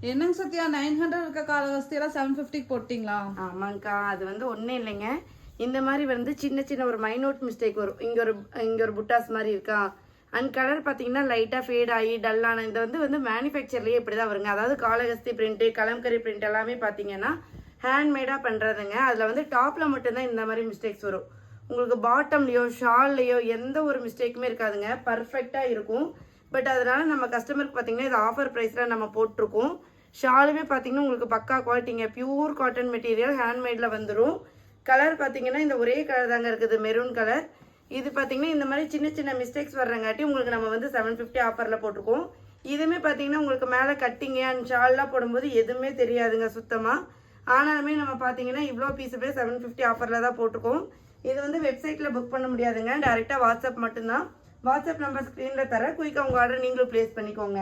என்னங்க சத்யா 900 இருக்க காலகஸ்தியெல்லாம் 750 போட்டிங்களா? ஆமாங்கக்கா, அது வந்து ஒன்றும் இல்லைங்க. இந்த மாதிரி வந்து சின்ன சின்ன ஒரு மைனூட் மிஸ்டேக் வரும். இங்கே ஒரு புட்டாஸ் மாதிரி இருக்கா, அண்ட் கலர் பார்த்தீங்கன்னா லைட்டாக ஃபேட் ஆகி டல்லான இந்த வந்து மேனுஃபேக்சர்லேயே இப்படி தான் வருங்க. அதாவது காலகஸ்தி பிரிண்ட்டு, கலம்கரி பிரிண்ட் எல்லாமே பார்த்தீங்கன்னா ஹேண்ட்மேடாக பண்ணுறதுங்க. அதில் வந்து டாப்பில் மட்டும்தான் இந்த மாதிரி மிஸ்டேக்ஸ் வரும். உங்களுக்கு பாட்டம்லேயோ ஷால்லையோ எந்த ஒரு மிஸ்டேக்குமே இருக்காதுங்க, பர்ஃபெக்டாக இருக்கும். பட் அதனால நம்ம கஸ்டமருக்கு பார்த்தீங்கன்னா இது ஆஃபர் ப்ரைஸில் நம்ம போட்டிருக்கோம். ஷாலுமே பார்த்தீங்கன்னா உங்களுக்கு பக்கா குவாலிட்டிங்க, பியூர் காட்டன் மெட்டீரியல், ஹேண்ட்மேடில் வந்துடும். கலர் பார்த்தீங்கன்னா இந்த ஒரே கலர் தாங்க இருக்குது, மெரூன் கலர். இது பார்த்தீங்கன்னா இந்த மாதிரி சின்ன சின்ன மிஸ்டேக்ஸ் வர்றங்காட்டி உங்களுக்கு நம்ம வந்து 750 ஆஃபரில் போட்டிருக்கோம். இதுவுமே பார்த்தீங்கன்னா உங்களுக்கு மேலே கட்டிங்க அண்ட் ஷால்லாம் போடும்போது எதுவுமே தெரியாதுங்க சுத்தமாக. ஆனாலுமே நம்ம பார்த்தீங்கன்னா இவ்வளோ பீஸுமே 750 ஆஃபரில் தான் போட்டிருக்கோம். இது வந்து வெப்சைட்டில் புக் பண்ண முடியாதுங்க, டேரெக்டாக வாட்ஸ்அப் மட்டும்தான். வாட்ஸ்அப் நம்பர் ஸ்க்ரீனில் தர, குயிக்காக உங்கள் ஆர்டர் நீங்களும் ப்ளேஸ் பண்ணிக்கோங்க.